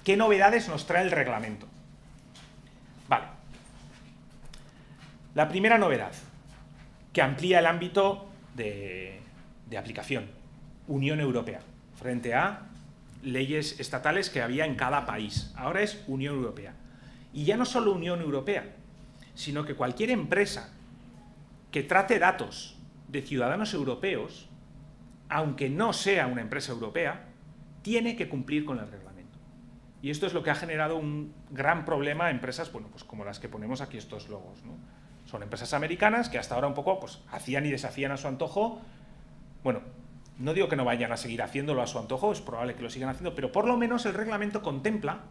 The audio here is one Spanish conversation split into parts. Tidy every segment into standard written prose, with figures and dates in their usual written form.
¿Qué novedades nos trae el reglamento? Vale. La primera novedad, que amplía el ámbito de aplicación, Unión Europea, frente a leyes estatales que había en cada país. Ahora es Unión Europea. Y ya no solo Unión Europea, sino que cualquier empresa que trate datos de ciudadanos europeos, aunque no sea una empresa europea, tiene que cumplir con el reglamento. Y esto es lo que ha generado un gran problema a empresas, bueno, pues como las que ponemos aquí estos logos, ¿no? Son empresas americanas que hasta ahora un poco pues, hacían y deshacían a su antojo. Bueno, no digo que no vayan a seguir haciéndolo a su antojo, es probable que lo sigan haciendo, pero por lo menos el reglamento contempla,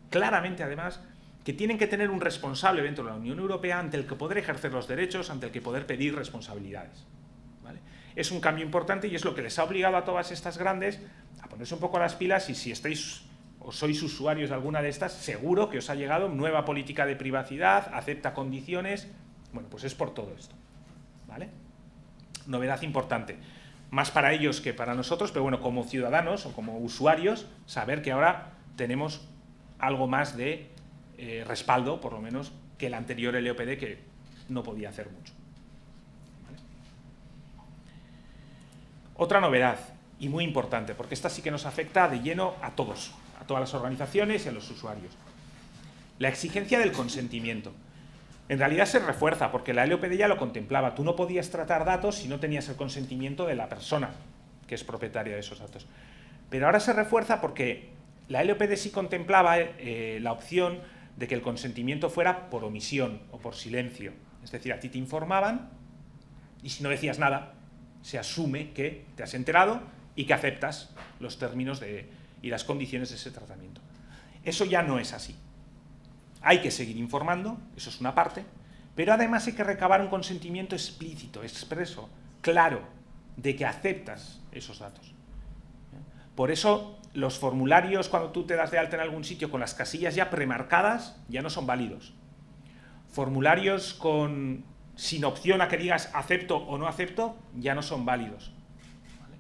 claramente además, que tienen que tener un responsable dentro de la Unión Europea ante el que poder ejercer los derechos, ante el que poder pedir responsabilidades. ¿Vale? Es un cambio importante y es lo que les ha obligado a todas estas grandes a ponerse un poco las pilas, y si estáis o sois usuarios de alguna de estas, seguro que os ha llegado nueva política de privacidad, acepta condiciones. Bueno, pues es por todo esto. ¿Vale? Novedad importante. Más para ellos que para nosotros, pero bueno, como ciudadanos o como usuarios, saber que ahora tenemos algo más de respaldo, por lo menos, que el anterior LOPD, que no podía hacer mucho. ¿Vale? Otra novedad, y muy importante, porque esta sí que nos afecta de lleno a todos, a todas las organizaciones y a los usuarios. La exigencia del consentimiento. En realidad se refuerza, porque la LOPD ya lo contemplaba. Tú no podías tratar datos si no tenías el consentimiento de la persona que es propietaria de esos datos. Pero ahora se refuerza porque la LOPD sí contemplaba la opción de que el consentimiento fuera por omisión o por silencio. Es decir, a ti te informaban y si no decías nada, se asume que te has enterado y que aceptas los términos y las condiciones de ese tratamiento. Eso ya no es así. Hay que seguir informando, eso es una parte, pero además hay que recabar un consentimiento explícito, expreso, claro, de que aceptas esos datos. Por eso los formularios, cuando tú te das de alta en algún sitio con las casillas ya premarcadas, ya no son válidos. Formularios sin opción a que digas acepto o no acepto, ya no son válidos. ¿Vale?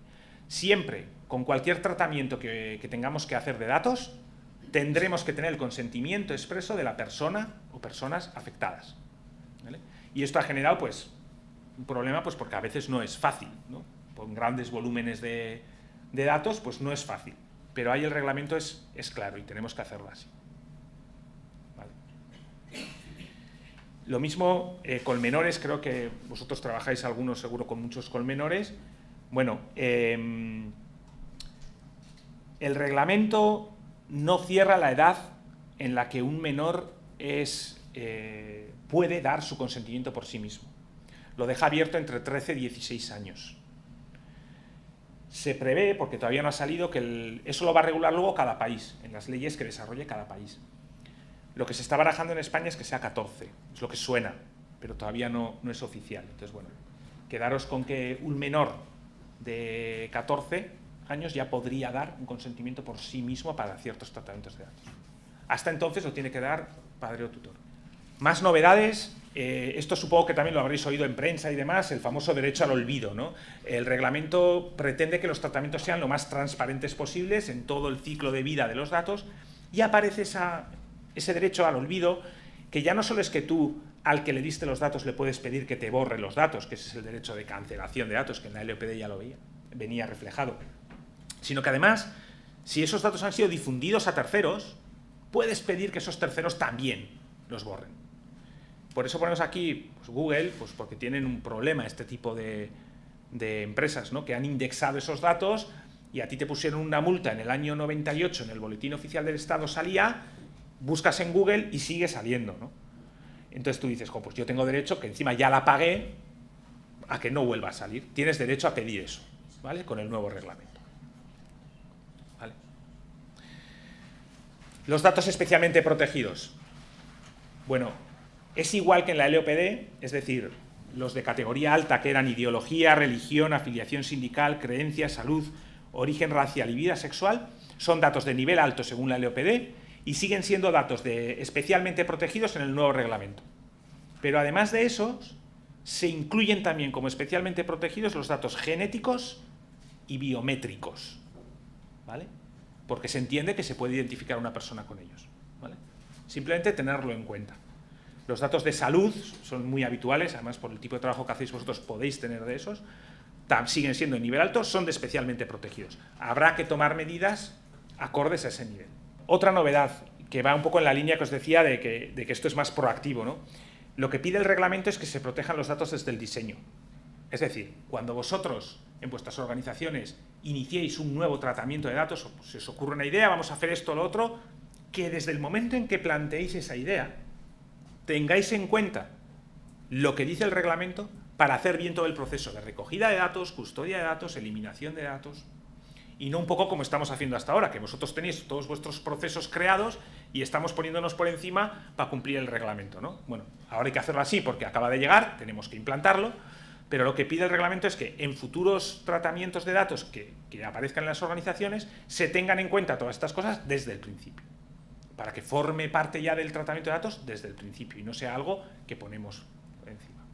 Siempre, con cualquier tratamiento que tengamos que hacer de datos, tendremos que tener el consentimiento expreso de la persona o personas afectadas. ¿Vale? Y esto ha generado pues, un problema pues, porque a veces no es fácil, ¿no? Con grandes volúmenes de datos, pues no es fácil. Pero ahí el reglamento es claro y tenemos que hacerlo así. ¿Vale? Lo mismo con menores, creo que vosotros trabajáis algunos seguro con muchos colmenores. Bueno, el reglamento no cierra la edad en la que un menor puede dar su consentimiento por sí mismo. Lo deja abierto entre 13 y 16 años. Se prevé, porque todavía no ha salido, que eso lo va a regular luego cada país, en las leyes que desarrolle cada país. Lo que se está barajando en España es que sea 14, es lo que suena, pero todavía no es oficial. Entonces, bueno, quedaros con que un menor de 14 años ya podría dar un consentimiento por sí mismo para ciertos tratamientos de datos. Hasta entonces lo tiene que dar padre o tutor. Más novedades, esto supongo que también lo habréis oído en prensa y demás, el famoso derecho al olvido, ¿no? El reglamento pretende que los tratamientos sean lo más transparentes posibles en todo el ciclo de vida de los datos, y aparece ese derecho al olvido, que ya no solo es que tú al que le diste los datos le puedes pedir que te borre los datos, que ese es el derecho de cancelación de datos, que en la LOPD ya lo venía reflejado, sino que además, si esos datos han sido difundidos a terceros, puedes pedir que esos terceros también los borren. Por eso ponemos aquí pues, Google, pues porque tienen un problema este tipo de empresas, ¿no? Que han indexado esos datos y a ti te pusieron una multa en el año 98, en el Boletín Oficial del Estado salía, buscas en Google y sigue saliendo, ¿no? Entonces tú dices, pues yo tengo derecho, que encima ya la pagué, a que no vuelva a salir. Tienes derecho a pedir eso, ¿vale? Con el nuevo reglamento. ¿Vale? Los datos especialmente protegidos. Bueno, es igual que en la LOPD, es decir, los de categoría alta, que eran ideología, religión, afiliación sindical, creencia, salud, origen racial y vida sexual, son datos de nivel alto según la LOPD y siguen siendo datos especialmente protegidos en el nuevo reglamento. Pero además de esos, se incluyen también como especialmente protegidos los datos genéticos y biométricos. ¿Vale? porque se entiende que se puede identificar a una persona con ellos, ¿vale? Simplemente tenerlo en cuenta. Los datos de salud son muy habituales, además por el tipo de trabajo que hacéis vosotros podéis tener de esos, siguen siendo de nivel alto, son de especialmente protegidos. Habrá que tomar medidas acordes a ese nivel. Otra novedad, que va un poco en la línea que os decía de que esto es más proactivo, ¿no? Lo que pide el reglamento es que se protejan los datos desde el diseño. Es decir, cuando vosotros en vuestras organizaciones iniciéis un nuevo tratamiento de datos, o se os ocurre una idea, vamos a hacer esto o lo otro, que desde el momento en que planteéis esa idea, tengáis en cuenta lo que dice el reglamento para hacer bien todo el proceso de recogida de datos, custodia de datos, eliminación de datos, y no un poco como estamos haciendo hasta ahora, que vosotros tenéis todos vuestros procesos creados y estamos poniéndonos por encima para cumplir el reglamento, ¿no? Bueno, ahora hay que hacerlo así porque acaba de llegar, tenemos que implantarlo, pero lo que pide el reglamento es que en futuros tratamientos de datos que aparezcan en las organizaciones se tengan en cuenta todas estas cosas desde el principio, para que forme parte ya del tratamiento de datos desde el principio y no sea algo que ponemos por encima.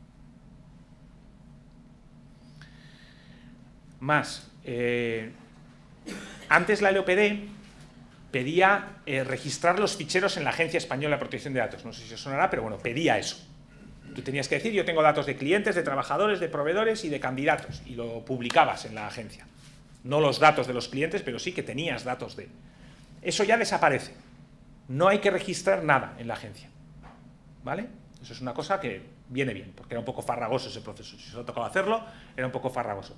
Más, antes la LOPD pedía registrar los ficheros en la Agencia Española de Protección de Datos, no sé si os sonará, pero bueno, pedía eso. Tú tenías que decir, yo tengo datos de clientes, de trabajadores, de proveedores y de candidatos, y lo publicabas en la agencia. No los datos de los clientes, pero sí que tenías datos de... Eso ya desaparece. No hay que registrar nada en la agencia, ¿vale? Eso es una cosa que viene bien, porque era un poco farragoso ese proceso. Si solo tocaba hacerlo, era un poco farragoso.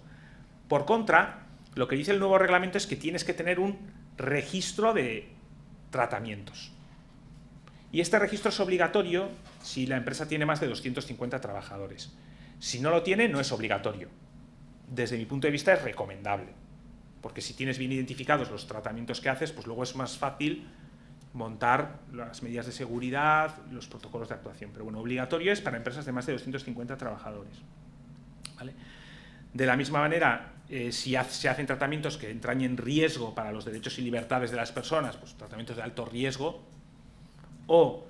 Por contra, lo que dice el nuevo reglamento es que tienes que tener un registro de tratamientos. Y este registro es obligatorio si la empresa tiene más de 250 trabajadores. Si no lo tiene, no es obligatorio. Desde mi punto de vista es recomendable, porque si tienes bien identificados los tratamientos que haces, pues luego es más fácil montar las medidas de seguridad, los protocolos de actuación. Pero bueno, obligatorio es para empresas de más de 250 trabajadores, ¿vale? De la misma manera, si se hacen tratamientos que entrañen riesgo para los derechos y libertades de las personas, pues tratamientos de alto riesgo, o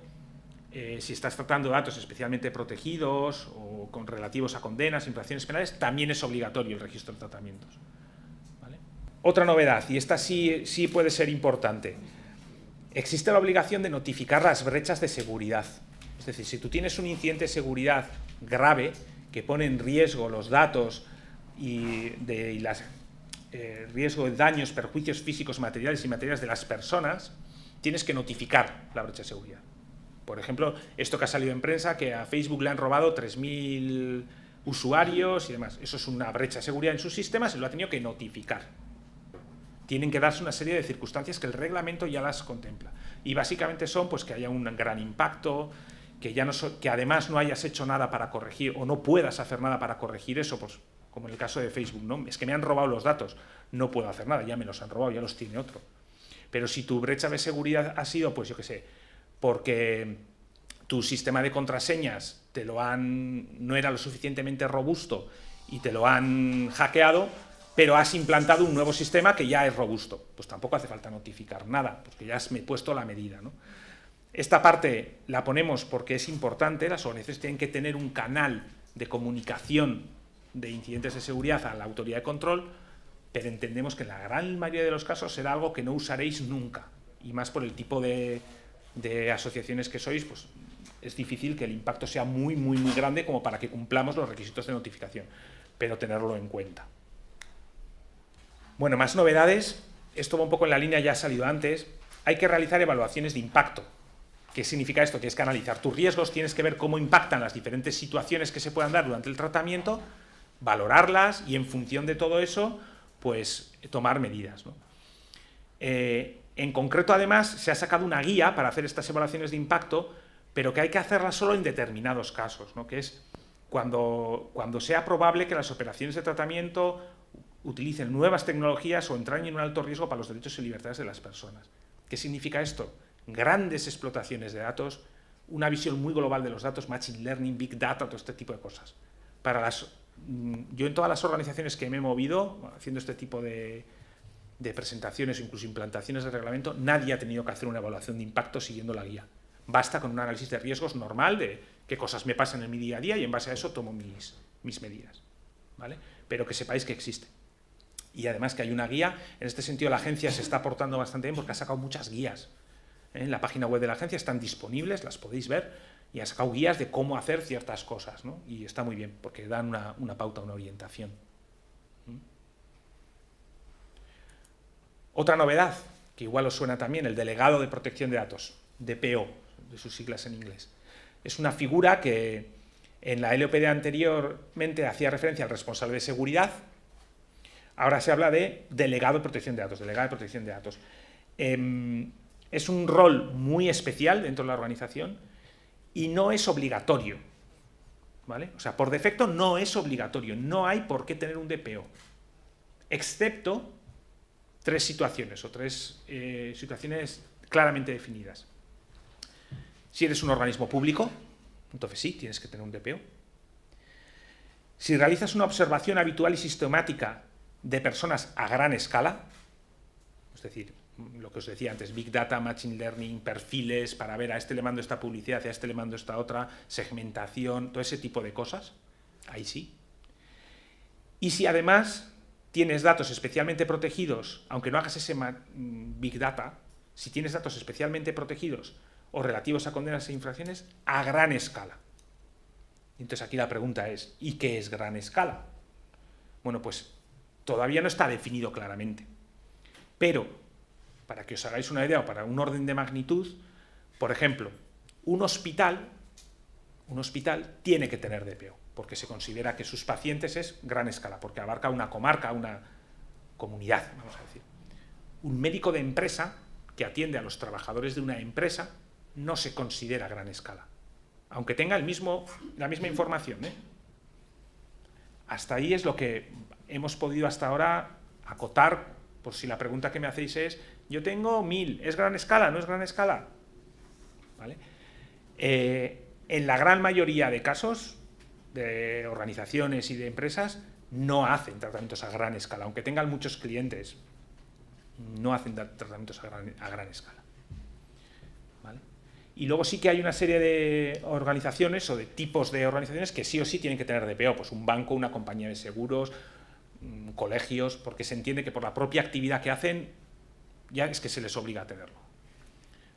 si estás tratando datos especialmente protegidos o con relativos a condenas, infracciones penales, también es obligatorio el registro de tratamientos, ¿vale? Otra novedad, y esta sí puede ser importante, existe la obligación de notificar las brechas de seguridad. Es decir, si tú tienes un incidente de seguridad grave que pone en riesgo los datos y riesgo de daños, perjuicios físicos, materiales y inmateriales de las personas, tienes que notificar la brecha de seguridad. Por ejemplo, esto que ha salido en prensa, que a Facebook le han robado 3.000 usuarios y demás. Eso es una brecha de seguridad en sus sistemas y lo ha tenido que notificar. Tienen que darse una serie de circunstancias que el reglamento ya las contempla. Y básicamente son pues, que haya un gran impacto, que además no hayas hecho nada para corregir o no puedas hacer nada para corregir eso, pues, como en el caso de Facebook, ¿no? Es que me han robado los datos, no puedo hacer nada, ya me los han robado, ya los tiene otro. Pero si tu brecha de seguridad ha sido, pues yo qué sé, porque tu sistema de contraseñas no era lo suficientemente robusto y te lo han hackeado, pero has implantado un nuevo sistema que ya es robusto, pues tampoco hace falta notificar nada, porque ya has puesto la medida, ¿no? Esta parte la ponemos porque es importante, las organizaciones tienen que tener un canal de comunicación de incidentes de seguridad a la autoridad de control, pero entendemos que en la gran mayoría de los casos será algo que no usaréis nunca, y más por el tipo de asociaciones que sois, pues es difícil que el impacto sea muy grande como para que cumplamos los requisitos de notificación, pero tenerlo en cuenta. Bueno, más novedades, esto va un poco en la línea, ya ha salido antes, hay que realizar evaluaciones de impacto. ¿Qué significa esto? Tienes que analizar tus riesgos, tienes que ver cómo impactan las diferentes situaciones que se puedan dar durante el tratamiento, valorarlas y en función de todo eso, pues tomar medidas, ¿no? En concreto, además, se ha sacado una guía para hacer estas evaluaciones de impacto, pero que hay que hacerlas solo en determinados casos, ¿no? Que es cuando sea probable que las operaciones de tratamiento utilicen nuevas tecnologías o entrañen en un alto riesgo para los derechos y libertades de las personas. ¿Qué significa esto? Grandes explotaciones de datos, una visión muy global de los datos, machine learning, big data, todo este tipo de cosas. Yo en todas las organizaciones que me he movido haciendo este tipo de presentaciones o incluso implantaciones de reglamento, nadie ha tenido que hacer una evaluación de impacto siguiendo la guía. Basta con un análisis de riesgos normal de qué cosas me pasan en mi día a día y en base a eso tomo mis medidas, ¿vale? Pero que sepáis que existe. Y además que hay una guía, en este sentido la agencia se está portando bastante bien porque ha sacado muchas guías. En la página web de la agencia están disponibles, las podéis ver, y ha sacado guías de cómo hacer ciertas cosas, ¿no? Y está muy bien, porque dan una pauta, una orientación. Otra novedad, que igual os suena también, el delegado de protección de datos, DPO, de sus siglas en inglés. Es una figura que en la LOPD anteriormente hacía referencia al responsable de seguridad, ahora se habla de delegado de protección de datos, delegado de protección de datos. Es un rol muy especial dentro de la organización y no es obligatorio, ¿vale? O sea, por defecto no es obligatorio, no hay por qué tener un DPO, excepto tres situaciones o tres situaciones claramente definidas. Si eres un organismo público, entonces sí, tienes que tener un DPO. Si realizas una observación habitual y sistemática de personas a gran escala, es decir, lo que os decía antes, Big Data, Machine Learning, perfiles, para ver a este le mando esta publicidad, a este le mando esta otra, segmentación, todo ese tipo de cosas, ahí sí. Y si además tienes datos especialmente protegidos, aunque no hagas ese Big Data, si tienes datos especialmente protegidos o relativos a condenas e infracciones, a gran escala. Entonces aquí la pregunta es, ¿y qué es gran escala? Bueno, pues todavía no está definido claramente, pero para que os hagáis una idea o para un orden de magnitud, por ejemplo, un hospital tiene que tener DPO, porque se considera que sus pacientes es gran escala, porque abarca una comarca, una comunidad, vamos a decir. Un médico de empresa que atiende a los trabajadores de una empresa no se considera gran escala, aunque tenga la misma información, ¿eh? Hasta ahí es lo que hemos podido hasta ahora acotar, por si la pregunta que me hacéis es, yo tengo 1000, ¿es gran escala? ¿No es gran escala? ¿Vale? En la gran mayoría de casos, de organizaciones y de empresas, no hacen tratamientos a gran escala, aunque tengan muchos clientes, no hacen tratamientos a gran escala. ¿Vale? Y luego sí que hay una serie de organizaciones o de tipos de organizaciones que sí o sí tienen que tener DPO, pues un banco, una compañía de seguros, colegios, porque se entiende que por la propia actividad que hacen ya es que se les obliga a tenerlo.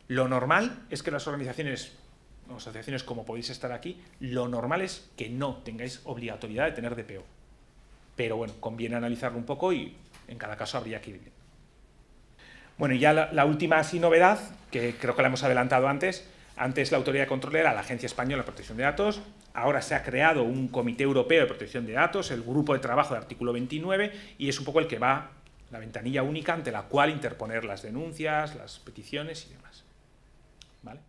Lo normal es que las organizaciones o asociaciones como podéis estar aquí, lo normal es que no tengáis obligatoriedad de tener DPO. Pero bueno, conviene analizarlo un poco y en cada caso habría que ir bien. Bueno, y ya la última así novedad, que creo que la hemos adelantado antes la Autoridad de Control era la Agencia Española de Protección de Datos, ahora se ha creado un Comité Europeo de Protección de Datos, el Grupo de Trabajo de Artículo 29, y es un poco el que va, la ventanilla única ante la cual interponer las denuncias, las peticiones y demás. ¿Vale?